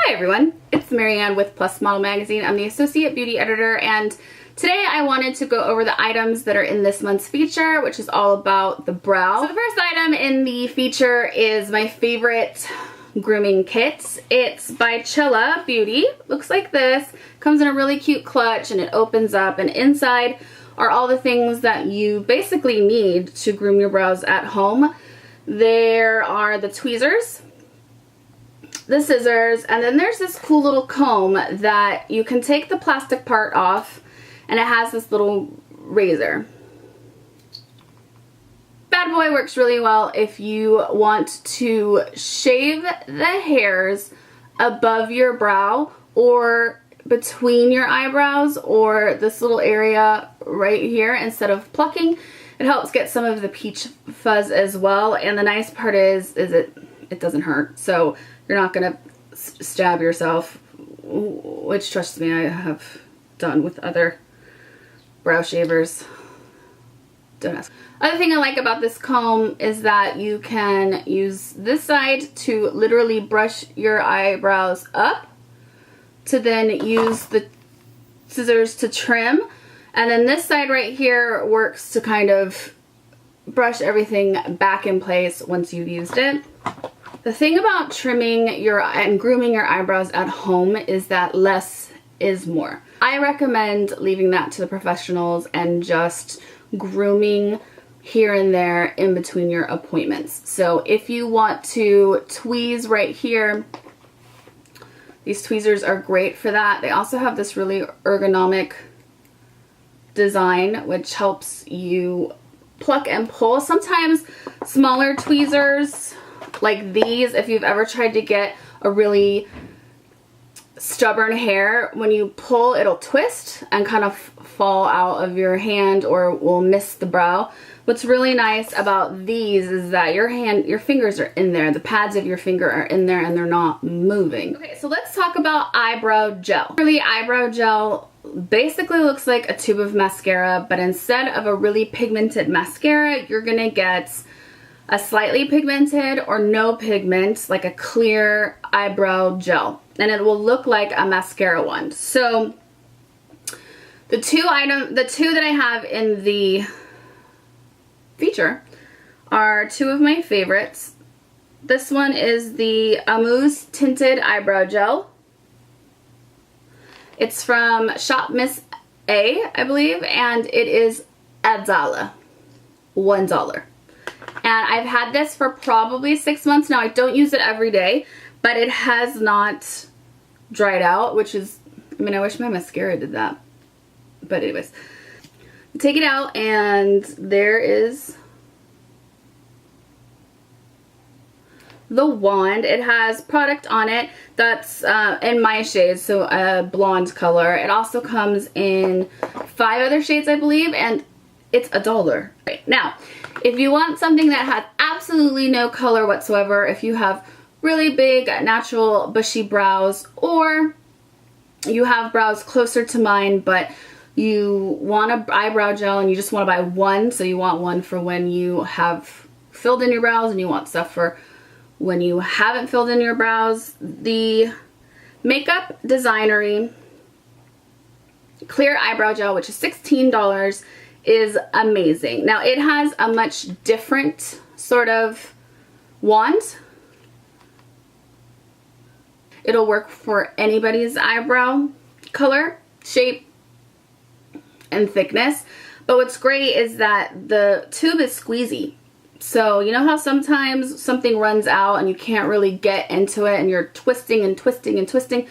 Hi everyone, it's Marianne with Plus Model Magazine. I'm the Associate Beauty Editor, and today I wanted to go over the items that are in this month's feature, which is all about the brow. So the first item in the feature is my favorite grooming kit. It's by Chella Beauty. Looks like this. Comes in a really cute clutch and it opens up, and inside are all the things that you basically need to groom your brows at home. There are the tweezers, the scissors, and then there's this cool little comb that you can take the plastic part off, and it has this little razor. Bad boy works really well if you want to shave the hairs above your brow or between your eyebrows or this little area right here instead of plucking. It helps get some of the peach fuzz as well, and the nice part is it doesn't hurt, so you're not gonna stab yourself, which, trust me, I have done with other brow shavers. Don't ask. Other thing I like about this comb is that you can use this side to literally brush your eyebrows up, to then use the scissors to trim, and then this side right here works to kind of brush everything back in place once you've used it. The thing about trimming and grooming your eyebrows at home is that less is more. I recommend leaving that to the professionals and just grooming here and there in between your appointments. So if you want to tweeze right here, these tweezers are great for that. They also have this really ergonomic design which helps you pluck and pull. Sometimes smaller tweezers like these, if you've ever tried to get a really stubborn hair, when you pull it'll twist and kind of fall out of your hand or will miss the brow. What's really nice about these is that your fingers are in there, the pads of your finger are in there, and they're not moving. Okay, so let's talk about eyebrow gel. Really, eyebrow gel basically looks like a tube of mascara, but instead of a really pigmented mascara, you're gonna get a slightly pigmented or no pigment, like a clear eyebrow gel, and it will look like a mascara wand. So the two that I have in the feature are two of my favorites. This one is the Amuse Tinted Eyebrow Gel. It's from Shop Miss A, I believe, and it is $1. $1. And I've had this for probably 6 months now. I don't use it every day, but it has not dried out, which is, I mean, I wish my mascara did that. But anyways, take it out, and there is the wand. It has product on it that's in my shade, so a blonde color. It also comes in 5 other shades, I believe, and it's $1. Right, now, if you want something that has absolutely no color whatsoever, if you have really big, natural, bushy brows, or you have brows closer to mine, but you want an eyebrow gel and you just want to buy one, so you want one for when you have filled in your brows and you want stuff for when you haven't filled in your brows, the Makeup Designory Clear Eyebrow Gel, which is $16, is amazing. Now, it has a much different sort of wand. It'll work for anybody's eyebrow color, shape, and thickness. But what's great is that the tube is squeezy. So you know how sometimes something runs out and you can't really get into it and you're twisting and twisting and twisting?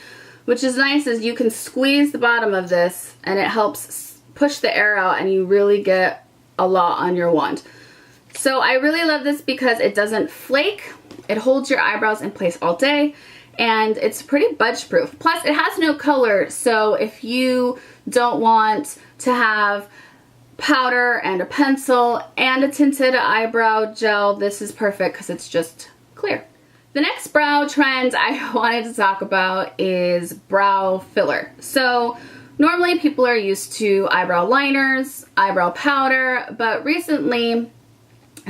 Which is nice is you can squeeze the bottom of this and it helps push the air out, and you really get a lot on your wand. So I really love this because it doesn't flake, it holds your eyebrows in place all day, and it's pretty budge proof. Plus it has no color, so if you don't want to have powder and a pencil and a tinted eyebrow gel, this is perfect because it's just clear. The next brow trend I wanted to talk about is brow filler. So normally people are used to eyebrow liners, eyebrow powder, but recently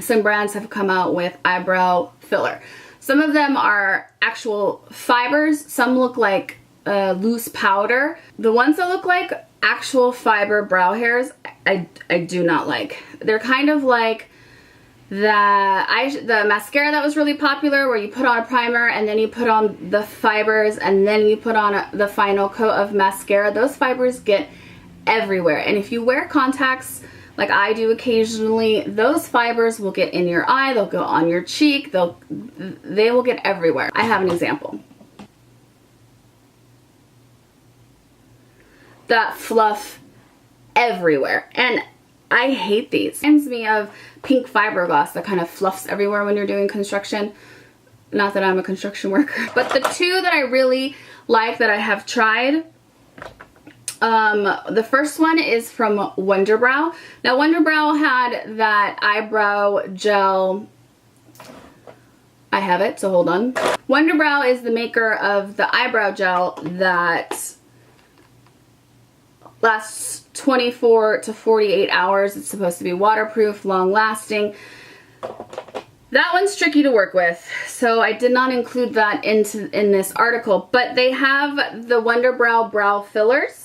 some brands have come out with eyebrow filler. Some of them are actual fibers. Some look like loose powder. The ones that look like actual fiber brow hairs, I do not like. They're kind of like the mascara that was really popular, where you put on a primer and then you put on the fibers and then you put on the final coat of mascara. Those fibers get everywhere, and if you wear contacts like I do occasionally, those fibers will get in your eye, they'll go on your cheek, they will get everywhere. I have an example. That fluff everywhere, and I hate these. It reminds me of pink fiberglass that kind of fluffs everywhere when you're doing construction. Not that I'm a construction worker, but the two that I really like that I have tried, the first one is from Wunderbrow. Now Wunderbrow had that eyebrow gel. I have it, so hold on. Wunderbrow is the maker of the eyebrow gel that lasts 24 to 48 hours. It's supposed to be waterproof, long lasting. That one's tricky to work with, so I did not include that in this article, but they have the Wunderbrow brow fillers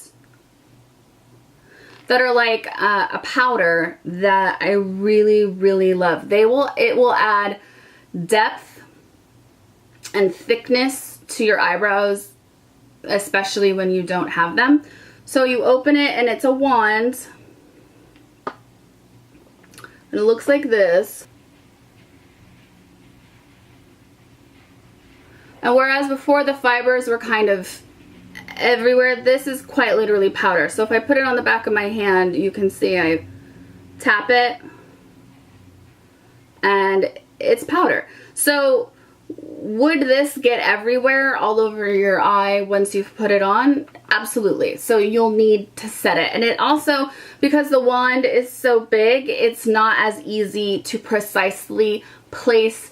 that are like a powder that I really, really love. It will add depth and thickness to your eyebrows, especially when you don't have them. So you open it and it's a wand, and it looks like this. And whereas before the fibers were kind of everywhere, this is quite literally powder. So if I put it on the back of my hand, you can see I tap it and it's powder. So would this get everywhere, all over your eye once you've put it on? Absolutely. So you'll need to set it. And it also, because the wand is so big, it's not as easy to precisely place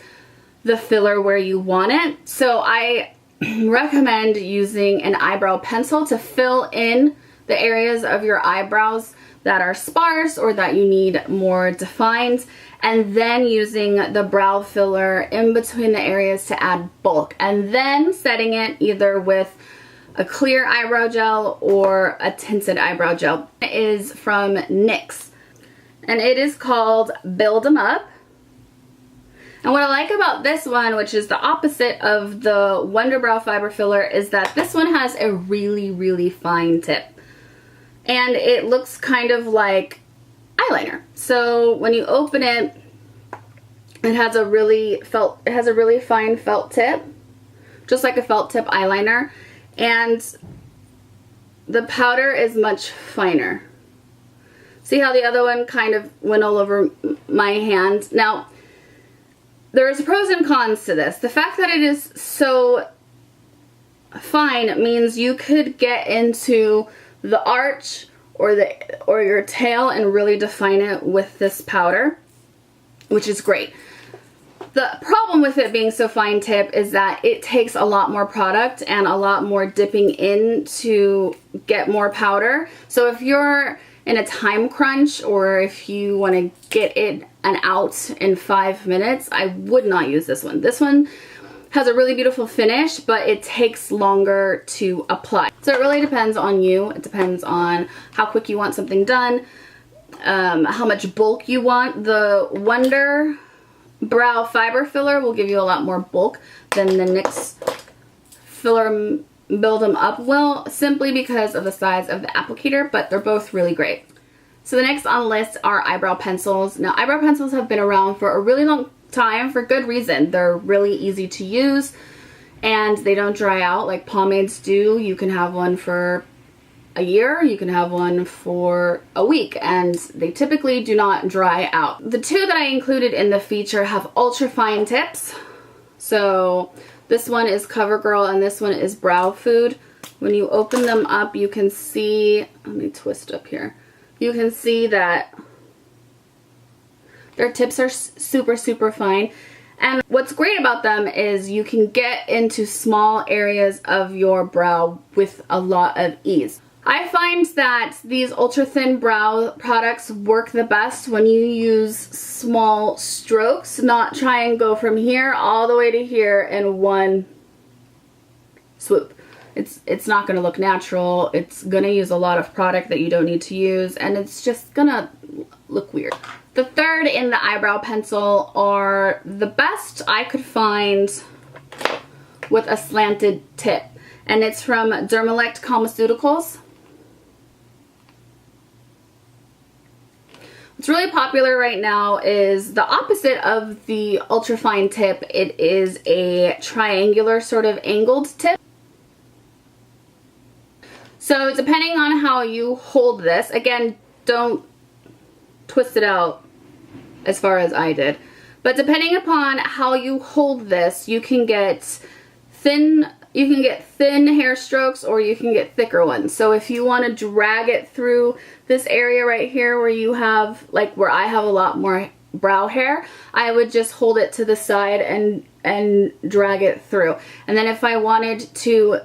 the filler where you want it. So I recommend using an eyebrow pencil to fill in the areas of your eyebrows that are sparse or that you need more defined, and then using the brow filler in between the areas to add bulk, and then setting it either with a clear eyebrow gel or a tinted eyebrow gel. It is from NYX, and it is called Build 'Em Up. And what I like about this one, which is the opposite of the Wunderbrow fiber filler, is that this one has a really, really fine tip. And it looks kind of like eyeliner. So when you open it, it has a really fine felt tip, just like a felt tip eyeliner. And the powder is much finer. See how the other one kind of went all over my hand? Now, there's pros and cons to this. The fact that it is so fine means you could get into the arch or your tail and really define it with this powder, which is great. The problem with it being so fine tip is that it takes a lot more product and a lot more dipping in to get more powder. So if you're in a time crunch, or if you want to get it and out in 5 minutes, I would not use this one. This one has a really beautiful finish, but it takes longer to apply. So it really depends on you. It depends on how quick you want something done, how much bulk you want. The Wunderbrow fiber filler will give you a lot more bulk than the NYX filler Build 'Em Up will, simply because of the size of the applicator, but they're both really great. So the next on the list are eyebrow pencils. Now, eyebrow pencils have been around for a really long time for good reason. They're really easy to use and they don't dry out like pomades do. You can have one for a year, you can have one for a week, and they typically do not dry out. The two that I included in the feature have ultra fine tips. So this one is CoverGirl and this one is Brow Food. When you open them up, you can see, let me twist up here. You can see that their tips are super, super fine. And what's great about them is you can get into small areas of your brow with a lot of ease. I find that these ultra thin brow products work the best when you use small strokes, not try and go from here all the way to here in one swoop. It's not going to look natural. It's going to use a lot of product that you don't need to use, and it's just going to look weird. The third in the eyebrow pencil are the best I could find with a slanted tip, and it's from Dermelect Cosmeceuticals. What's really popular right now is the opposite of the ultra fine tip. It is a triangular sort of angled tip. So depending on how you hold this, again, don't twist it out as far as I did, but depending upon how you hold this, you can get thin hair strokes or you can get thicker ones. So if you want to drag it through this area right here where you have, like where I have a lot more brow hair, I would just hold it to the side and drag it through. And then if I wanted to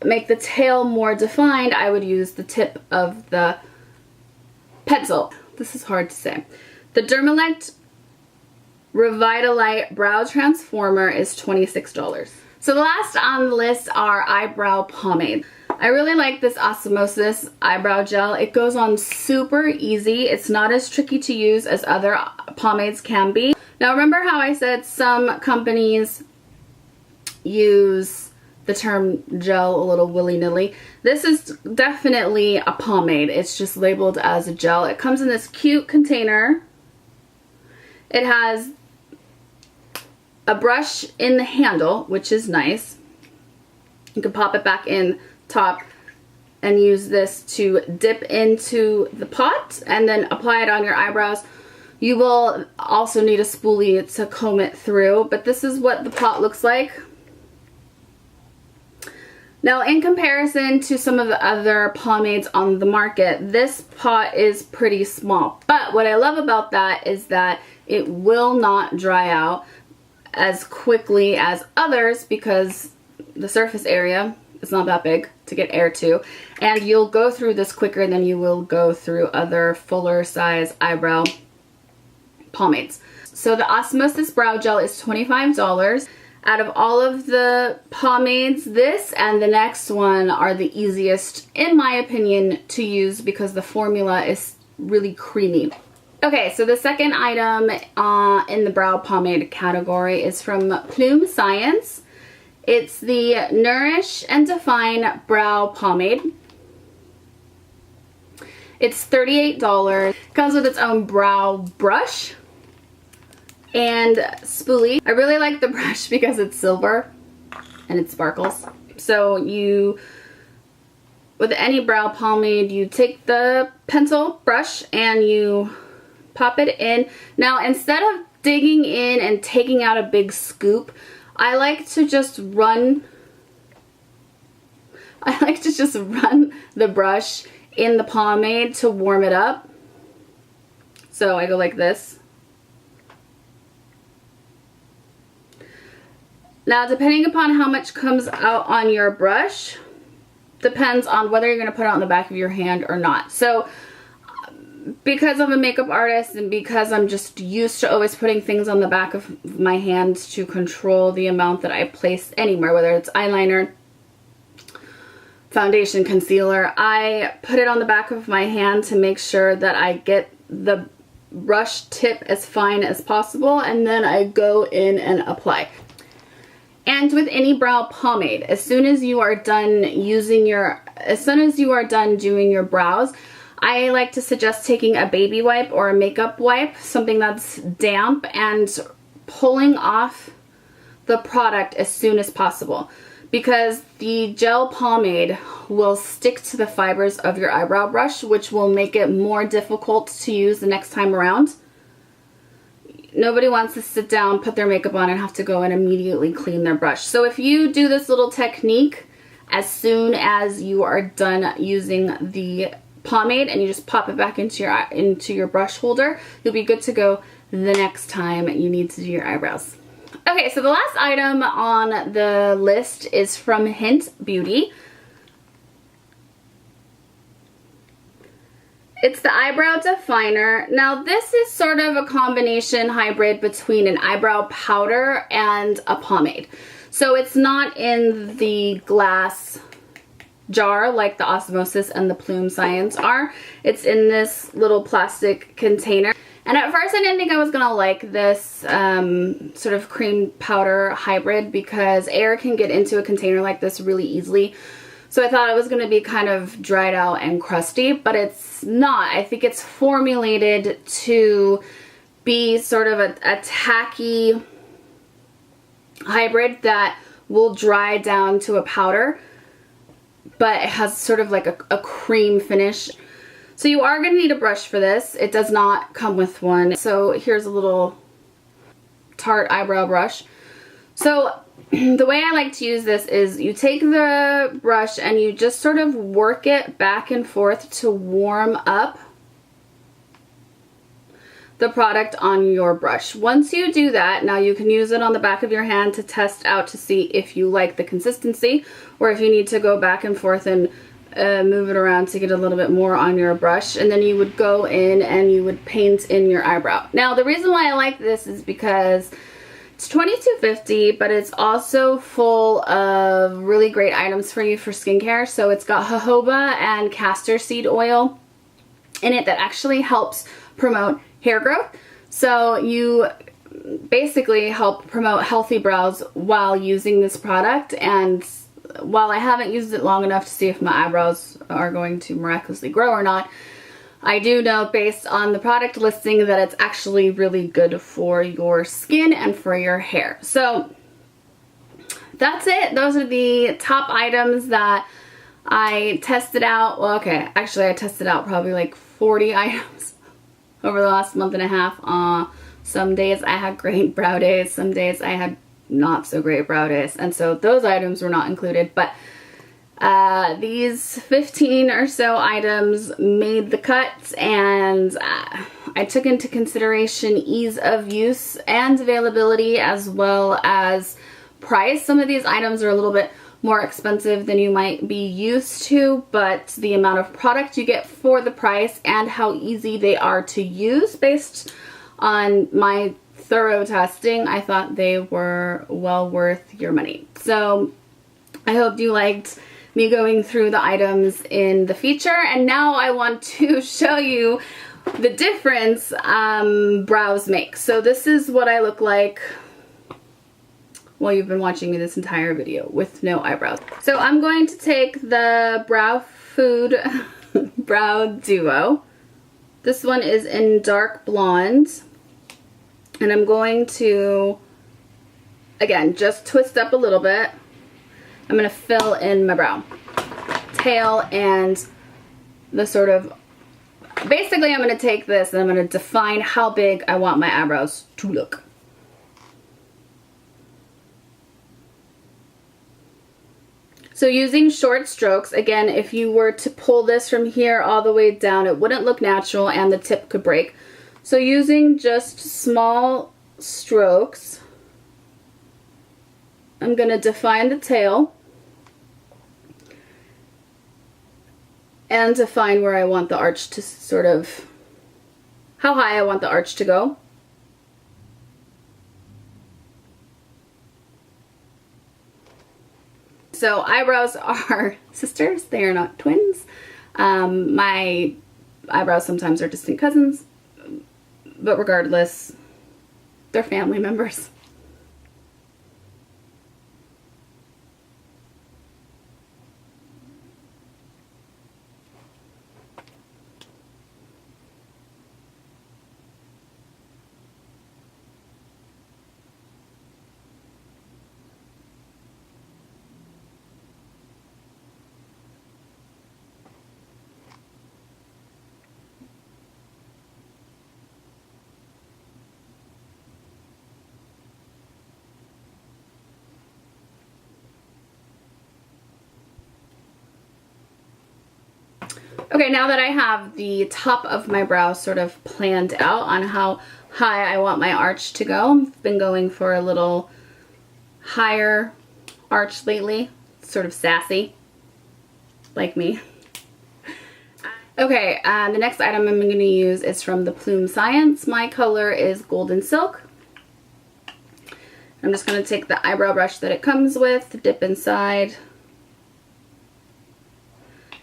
make the tail more defined, I would use the tip of the pencil. This is hard to say. The Dermelect Revitalite Brow Transformer is $26. So the last on the list are eyebrow pomade. I really like this Osmosis Eyebrow Gel. It goes on super easy. It's not as tricky to use as other pomades can be. Now remember how I said some companies use the term gel a little willy-nilly? This is definitely a pomade. It's just labeled as a gel. It comes in this cute container. It has a brush in the handle, which is nice. You can pop it back in top and use this to dip into the pot and then apply it on your eyebrows. You will also need a spoolie to comb it through, but this is what the pot looks like. Now, in comparison to some of the other pomades on the market, this pot is pretty small. But what I love about that is that it will not dry out as quickly as others because the surface area is not that big to get air to. And you'll go through this quicker than you will go through other fuller size eyebrow pomades. So the Osmosis Brow Gel is $25. Out of all of the pomades, this and the next one are the easiest, in my opinion, to use because the formula is really creamy. Okay, so the second item in the brow pomade category is from Plume Science. It's the Nourish and Define Brow Pomade. It's $38. Comes with its own brow brush and spoolie. I really like the brush because it's silver and it sparkles. So with any brow pomade, you take the pencil brush and you pop it in. Now, instead of digging in and taking out a big scoop, I like to just run the brush in the pomade to warm it up. So I go like this. Now, depending upon how much comes out on your brush, depends on whether you're going to put it on the back of your hand or not. So, because I'm a makeup artist and because I'm just used to always putting things on the back of my hand to control the amount that I place anywhere, whether it's eyeliner, foundation, concealer, I put it on the back of my hand to make sure that I get the brush tip as fine as possible, and then I go in and apply. And with any brow pomade, as soon as you are done doing your brows, I like to suggest taking a baby wipe or a makeup wipe, something that's damp, and pulling off the product as soon as possible, because the gel pomade will stick to the fibers of your eyebrow brush, which will make it more difficult to use the next time around. Nobody wants to sit down, put their makeup on, and have to go and immediately clean their brush. So if you do this little technique as soon as you are done using the pomade and you just pop it back into your brush holder, you'll be good to go the next time you need to do your eyebrows. Okay, so the last item on the list is from Hynt Beauty. It's the eyebrow definer. Now this is sort of a combination hybrid between an eyebrow powder and a pomade. So it's not in the glass jar like the Osmosis and the Plume Science are. It's in this little plastic container. And at first I didn't think I was gonna like this sort of cream powder hybrid because air can get into a container like this really easily. So I thought it was going to be kind of dried out and crusty, but it's not. I think it's formulated to be sort of a tacky hybrid that will dry down to a powder, but it has sort of like a cream finish. So you are going to need a brush for this. It does not come with one. So here's a little Tarte eyebrow brush. So the way I like to use this is you take the brush and you just sort of work it back and forth to warm up the product on your brush. Once you do that, now you can use it on the back of your hand to test out to see if you like the consistency or if you need to go back and forth and move it around to get a little bit more on your brush. And then you would go in and you would paint in your eyebrow. Now the reason why I like this is because it's $22.50, but it's also full of really great items for you for skincare. So it's got jojoba and castor seed oil in it that actually helps promote hair growth. So you basically help promote healthy brows while using this product. And while I haven't used it long enough to see if my eyebrows are going to miraculously grow or not, I do know based on the product listing that it's actually really good for your skin and for your hair. So that's it. Those are the top items that I tested out. Well, okay, actually I tested out probably like 40 items over the last month and a half. Some days I had great brow days, some days I had not so great brow days, and so those items were not included, but these 15 or so items made the cut, and I took into consideration ease of use and availability as well as price. Some of these items are a little bit more expensive than you might be used to, but the amount of product you get for the price and how easy they are to use based on my thorough testing, I thought they were well worth your money. So I hope you liked me going through the items in the feature, and now I want to show you the difference brows make. So this is what I look like. Well, you've been watching me this entire video with no eyebrows. So I'm going to take the Brow Food Brow Duo. This one is in dark blonde, and I'm going to, again, just twist up a little bit. I'm going to fill in my brow, tail, and the sort of, basically I'm going to take this and I'm going to define how big I want my eyebrows to look. So using short strokes, again, if you were to pull this from here all the way down, it wouldn't look natural and the tip could break. So using just small strokes, I'm going to define the tail and define where I want the arch to sort of, how high I want the arch to go. So eyebrows are sisters, they are not twins. My eyebrows sometimes are distant cousins, but regardless, they're family members. Okay, now that I have the top of my brow sort of planned out on how high I want my arch to go, I've been going for a little higher arch lately, sort of sassy, like me. Okay, the next item I'm going to use is from the Plume Science. My color is Golden Silk. I'm just going to take the eyebrow brush that it comes with, dip inside.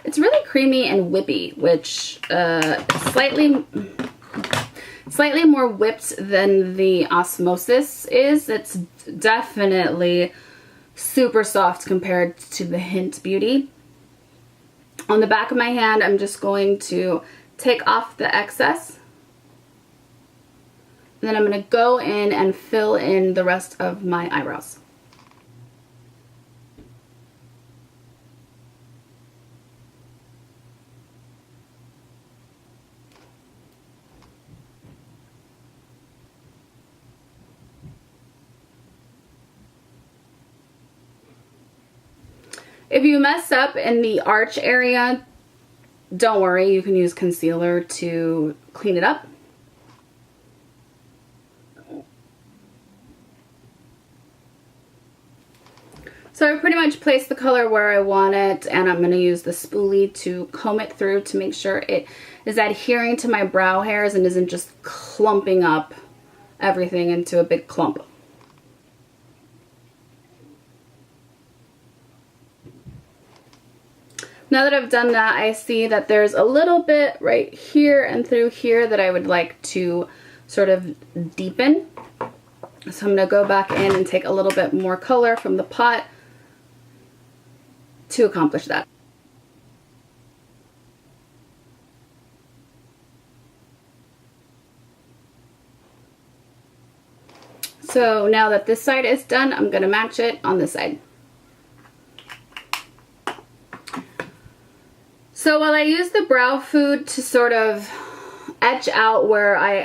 It's really creamy and whippy, which slightly more whipped than the Osmosis is. It's definitely super soft compared to the Hynt Beauty. On the back of my hand, I'm just going to take off the excess. And then I'm going to go in and fill in the rest of my eyebrows. If you mess up in the arch area, don't worry, you can use concealer to clean it up. So I pretty much placed the color where I want it, and I'm going to use the spoolie to comb it through to make sure it is adhering to my brow hairs and isn't just clumping up everything into a big clump. Now that I've done that, I see that there's a little bit right here and through here that I would like to sort of deepen. So I'm going to go back in and take a little bit more color from the pot to accomplish that. So now that this side is done, I'm going to match it on this side. So while I use the brow food to sort of etch out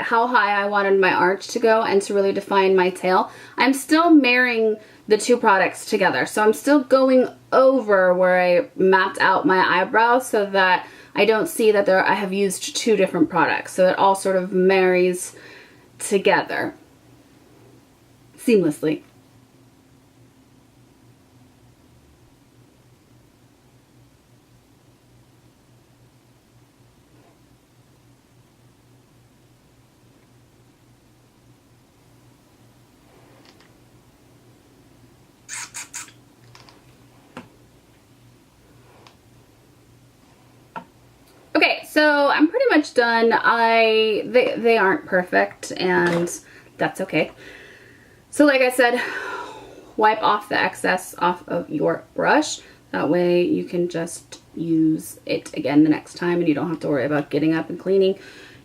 how high I wanted my arch to go and to really define my tail, I'm still marrying the two products together. So I'm still going over where I mapped out my eyebrow so that I don't see that I have used two different products. So it all sort of marries together seamlessly. Okay, so I'm pretty much done. They aren't perfect, and that's okay. So like I said, wipe off the excess off of your brush. That way you can just use it again the next time and you don't have to worry about getting up and cleaning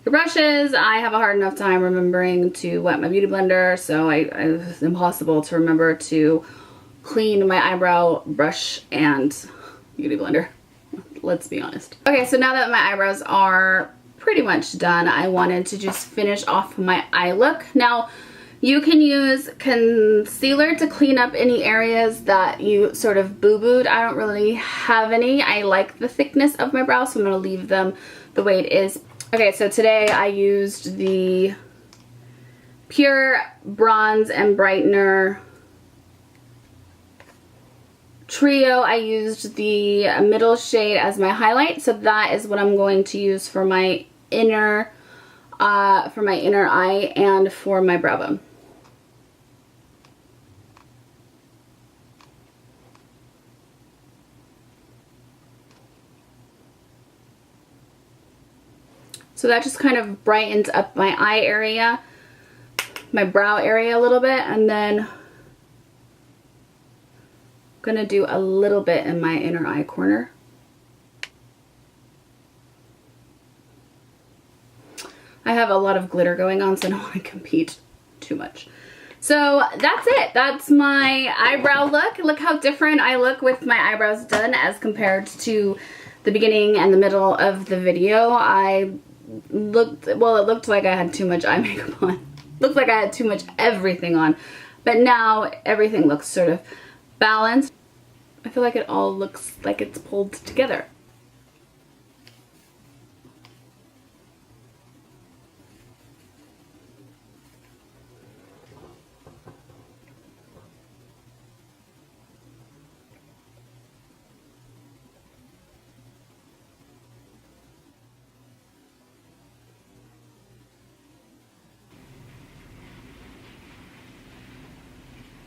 your brushes. I have a hard enough time remembering to wet my beauty blender, so it's impossible to remember to clean my eyebrow brush and beauty blender. Let's be honest. Okay, so now that my eyebrows are pretty much done, I wanted to just finish off my eye look. Now, you can use concealer to clean up any areas that you sort of boo-booed. I don't really have any. I like the thickness of my brows, so I'm going to leave them the way it is. Okay, so today I used the Pure Bronze and Brightener Trio. I used the middle shade as my highlight, so that is what I'm going to use for my inner eye and for my brow bone. So that just kind of brightens up my eye area, my brow area a little bit, and then gonna do a little bit in my inner eye corner. I have a lot of glitter going on, so I don't want to compete too much. So that's it. That's my eyebrow look. Look how different I look with my eyebrows done as compared to the beginning and the middle of the video. It looked like I had too much eye makeup on. Looked like I had too much everything on. But now everything looks sort of balanced. I feel like it all looks like it's pulled together.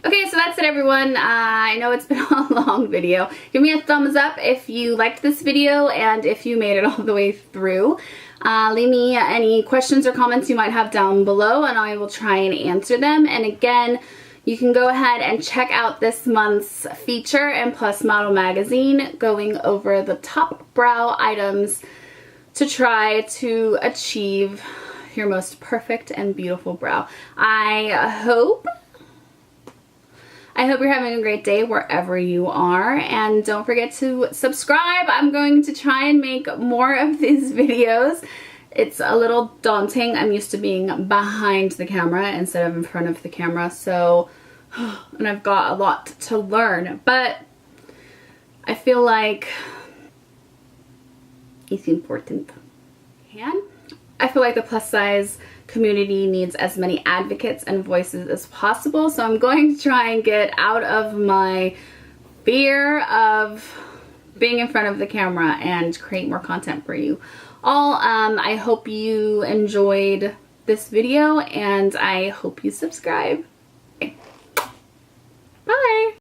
Okay, so that's it, everyone. I know it's been a long video. Give me a thumbs up if you liked this video and if you made it all the way through. Leave me any questions or comments you might have down below and I will try and answer them. And again, you can go ahead and check out this month's feature in Plus Model Magazine going over the top brow items to try to achieve your most perfect and beautiful brow. I hope you're having a great day wherever you are, and don't forget to subscribe. I'm going to try and make more of these videos. It's a little daunting. I'm used to being behind the camera instead of in front of the camera, so, and I've got a lot to learn, but I feel like it's important. I feel like the plus size community needs as many advocates and voices as possible, so I'm going to try and get out of my fear of being in front of the camera and create more content for you all. I hope you enjoyed this video and I hope you subscribe. Okay.